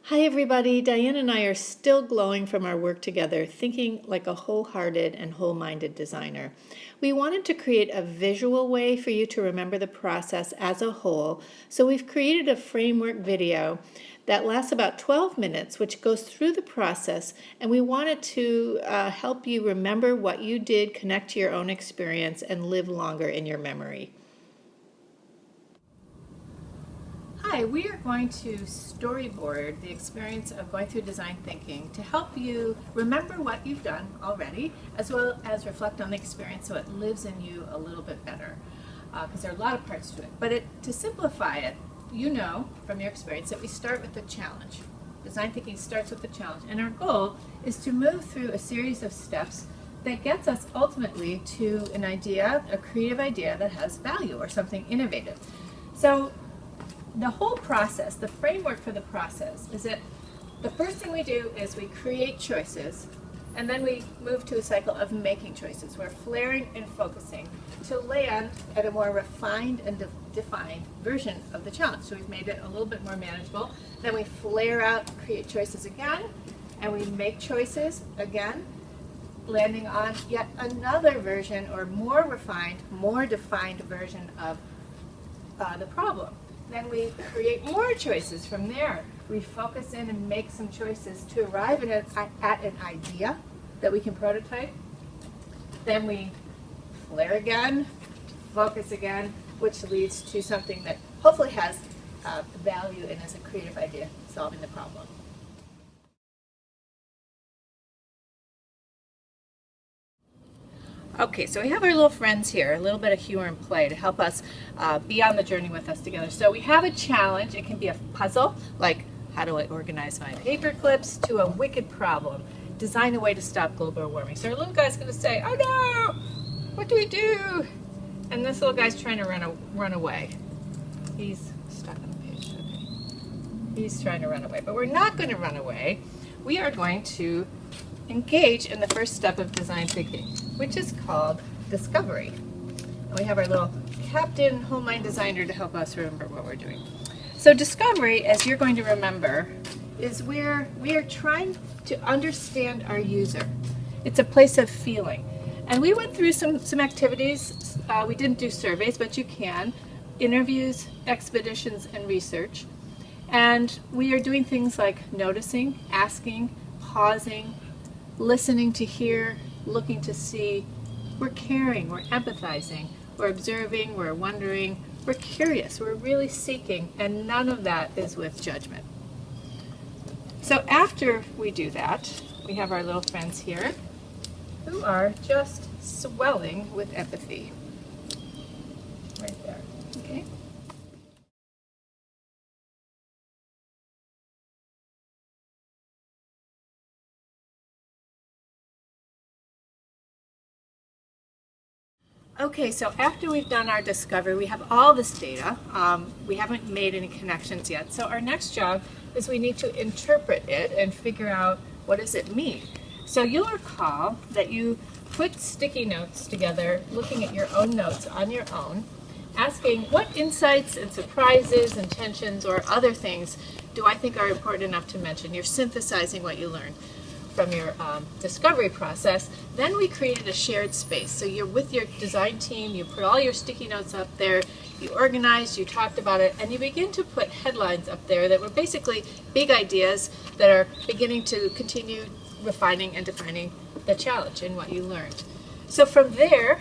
Hi everybody, Diane and I are still glowing from our work together, thinking like a wholehearted and whole-minded designer. We wanted to create a visual way for you to remember the process as a whole, so we've created a framework video that lasts about 12 minutes, which goes through the process, and we wanted to help you remember what you did, connect to your own experience, and live longer in your memory. Hi, we are going to storyboard the experience of going through design thinking to help you remember what you've done already, as well as reflect on the experience so it lives in you a little bit better, because there are a lot of parts to it. But to simplify it, you know from your experience that we start with the challenge. Design thinking starts with the challenge, and our goal is to move through a series of steps that gets us ultimately to an idea, a creative idea that has value or something innovative. So the whole process, the framework for the process, is that the first thing we do is we create choices, and then we move to a cycle of making choices. We're flaring and focusing to land at a more refined and defined version of the challenge. So we've made it a little bit more manageable. Then we flare out, create choices again, and we make choices again, landing on yet another version or more refined, more defined version of the problem. Then we create more choices from there. We focus in and make some choices to arrive at an idea that we can prototype. Then we flare again, focus again, which leads to something that hopefully has value and is a creative idea solving the problem. Okay, so we have our little friends here, a little bit of humor and play to help us be on the journey with us together. So we have a challenge. It can be a puzzle, like how do I organize my paper clips, to a wicked problem, design a way to stop global warming. So our little guy's going to say, oh no, what do we do? And this little guy's trying to run away. He's stuck on the page, okay. He's trying to run away, but we're not going to run away. We are going to engage in the first step of design thinking, which is called discovery. And we have our little captain whole mind designer to help us remember what we're doing. So discovery, as you're going to remember, is where we are trying to understand our user. It's a place of feeling. And we went through some activities. We didn't do surveys, but you can. Interviews, expeditions, and research. And we are doing things like noticing, asking, pausing, listening to hear, looking to see. We're caring, we're empathizing, we're observing, we're wondering, we're curious, we're really seeking, and none of that is with judgment. So after we do that, we have our little friends here who are just swelling with empathy. Right there, okay? Okay, so after we've done our discovery, we have all this data. We haven't made any connections yet. So our next job is we need to interpret it and figure out what does it mean. So you'll recall that you put sticky notes together, looking at your own notes on your own, asking what insights and surprises and tensions or other things do I think are important enough to mention. You're synthesizing what you learned from your discovery process. Then we created a shared space. So you're with your design team, you put all your sticky notes up there, you organized, you talked about it, and you begin to put headlines up there that were basically big ideas that are beginning to continue refining and defining the challenge and what you learned. So from there,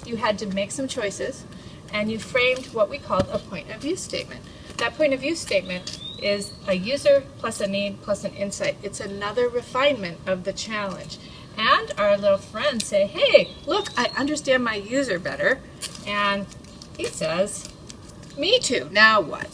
you had to make some choices, and you framed what we called a point of view statement. That point of view statement is a user plus a need plus an insight. It's another refinement of the challenge. And our little friends say, hey, look, I understand my user better. And he says, me too, now what?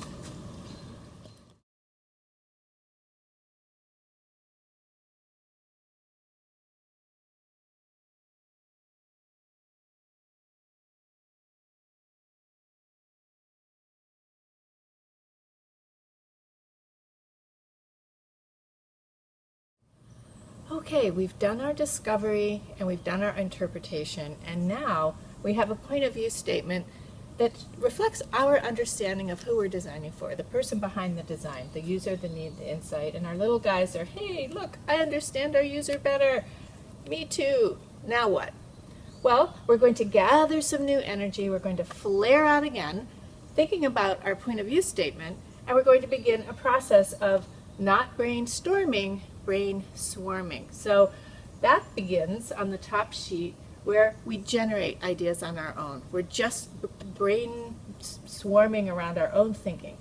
Okay, we've done our discovery and we've done our interpretation, and now we have a point of view statement that reflects our understanding of who we're designing for, the person behind the design, the user, the need, the insight. And our little guys are, hey, look, I understand our user better. Me too. Now what? Well, we're going to gather some new energy. We're going to flare out again, thinking about our point of view statement, and we're going to begin a process of not brainstorming, brain swarming. So that begins on the top sheet where we generate ideas on our own. We're just brain swarming around our own thinking.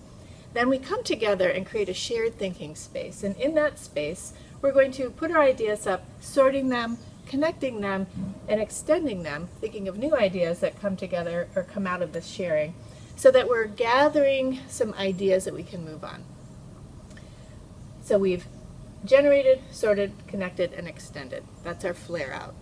Then we come together and create a shared thinking space. And in that space, we're going to put our ideas up, sorting them, connecting them, and extending them, thinking of new ideas that come together or come out of this sharing, so that we're gathering some ideas that we can move on. So we've generated, sorted, connected, and extended. That's our flare out.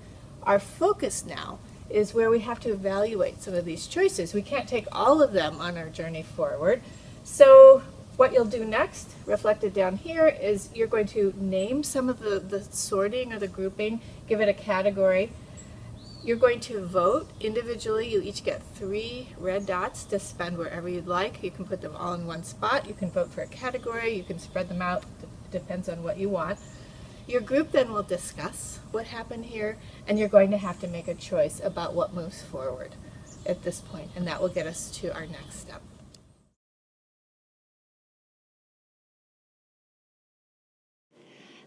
Our focus now is where we have to evaluate some of these choices. We can't take all of them on our journey forward. So what you'll do next, reflected down here, is you're going to name some of the sorting or the grouping, give it a category. You're going to vote individually. You each get 3 red dots to spend wherever you'd like. You can put them all in one spot. You can vote for a category. You can spread them out. Depends on what you want. Your group then will discuss what happened here, and you're going to have to make a choice about what moves forward at this point, and that will get us to our next step.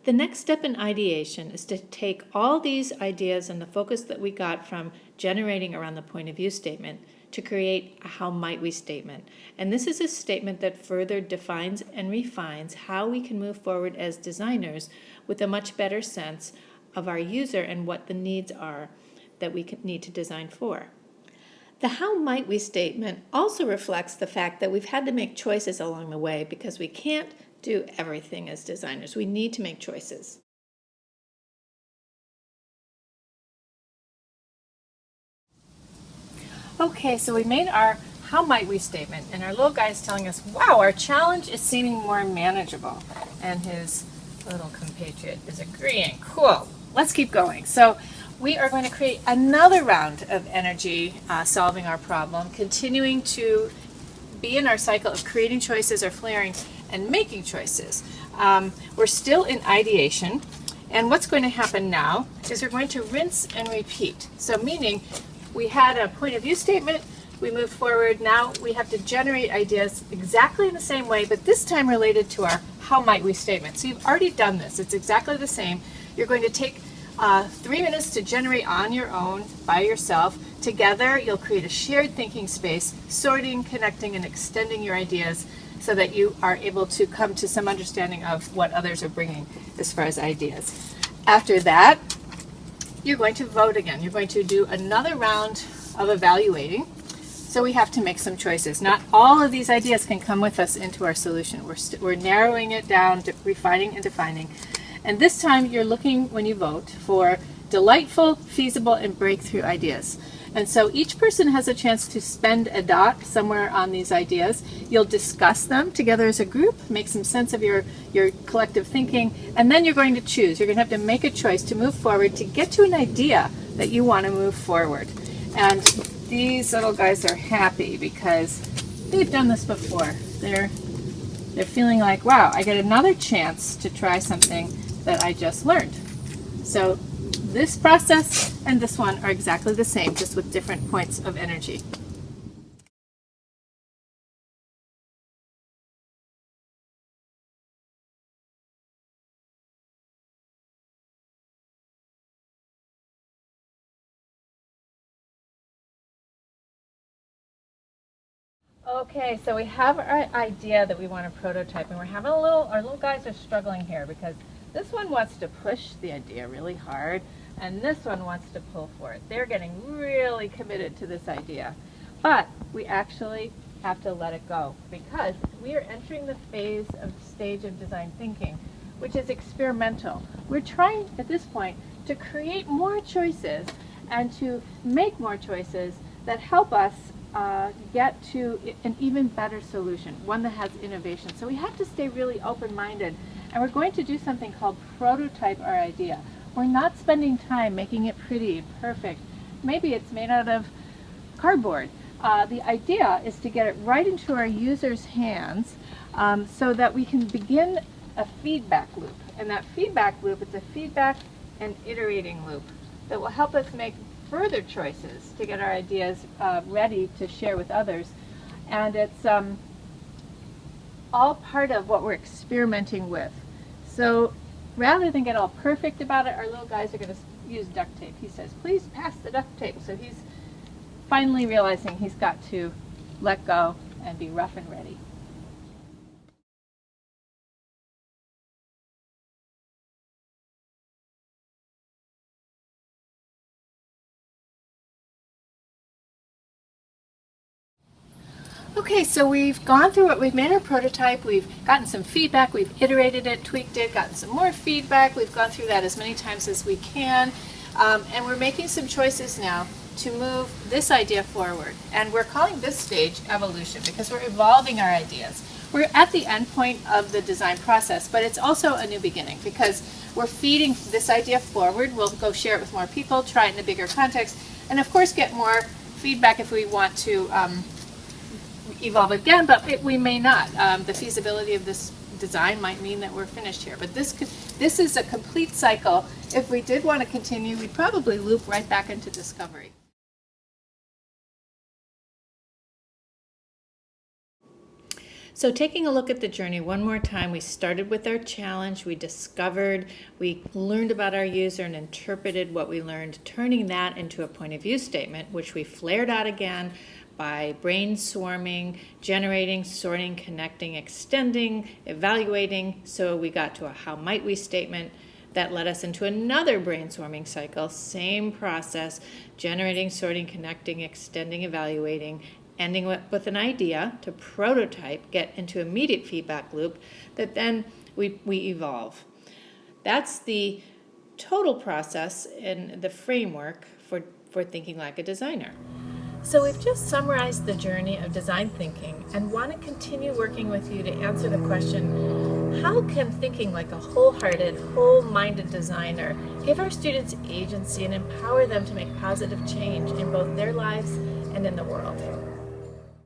The next step in ideation is to take all these ideas and the focus that we got from generating around the point of view statement to create a how might we statement. And this is a statement that further defines and refines how we can move forward as designers with a much better sense of our user and what the needs are that we need to design for. The how might we statement also reflects the fact that we've had to make choices along the way because we can't do everything as designers. We need to make choices. Okay, so we made our how might we statement, and our little guy is telling us, wow, our challenge is seeming more manageable. And his little compatriot is agreeing. Cool, let's keep going. So we are going to create another round of energy solving our problem, continuing to be in our cycle of creating choices or flaring and making choices. We're still in ideation, and what's going to happen now is we're going to rinse and repeat. So meaning we had a point of view statement, we moved forward, now we have to generate ideas exactly in the same way, but this time related to our how might we statement. So you've already done this, it's exactly the same. You're going to take 3 minutes to generate on your own, by yourself. Together, you'll create a shared thinking space, sorting, connecting, and extending your ideas so that you are able to come to some understanding of what others are bringing as far as ideas. After that, you're going to vote again. You're going to do another round of evaluating. So we have to make some choices. Not all of these ideas can come with us into our solution. We're narrowing it down, refining and defining. And this time you're looking, when you vote, for delightful, feasible, and breakthrough ideas. And so each person has a chance to spend a dot somewhere on these ideas. You'll discuss them together as a group, make some sense of your collective thinking, and then you're going to choose. You're going to have to make a choice to move forward to get to an idea that you want to move forward. And these little guys are happy because they've done this before. They're feeling like, wow, I get another chance to try something that I just learned. So this process and this one are exactly the same, just with different points of energy. Okay, so we have our idea that we want to prototype, and we're having our little guys are struggling here because this one wants to push the idea really hard, and this one wants to pull for it. They're getting really committed to this idea. But we actually have to let it go because we are entering the stage of design thinking, which is experimental. We're trying at this point to create more choices and to make more choices that help us get to an even better solution, one that has innovation. So we have to stay really open-minded, and we're going to do something called prototype our idea. We're not spending time making it pretty, perfect. Maybe it's made out of cardboard, the idea is to get it right into our users' hands so that we can begin a feedback loop. And that feedback loop, it's a feedback and iterating loop that will help us make further choices to get our ideas ready to share with others. And it's all part of what we're experimenting with. So rather than get all perfect about it, our little guys are going to use duct tape. He says, please pass the duct tape. So he's finally realizing he's got to let go and be rough and ready. Okay, so we've gone through it. We've made our prototype. We've gotten some feedback. We've iterated it, tweaked it, gotten some more feedback. We've gone through that as many times as we can. And we're making some choices now to move this idea forward. And we're calling this stage evolution because we're evolving our ideas. We're at the end point of the design process, but it's also a new beginning because we're feeding this idea forward. We'll go share it with more people, try it in a bigger context, and of course get more feedback if we want to evolve again, but we may not. The feasibility of this design might mean that we're finished here, but this is a complete cycle. If we did want to continue, we'd probably loop right back into discovery. So taking a look at the journey one more time, we started with our challenge, we discovered, we learned about our user and interpreted what we learned, turning that into a point of view statement, which we flared out again by brainstorming, generating, sorting, connecting, extending, evaluating. So we got to a how might we statement that led us into another brainstorming cycle, same process, generating, sorting, connecting, extending, evaluating, ending with an idea to prototype, get into immediate feedback loop that then we evolve. That's the total process and the framework for thinking like a designer. So we've just summarized the journey of design thinking and want to continue working with you to answer the question, how can thinking like a wholehearted, whole-minded designer give our students agency and empower them to make positive change in both their lives and in the world?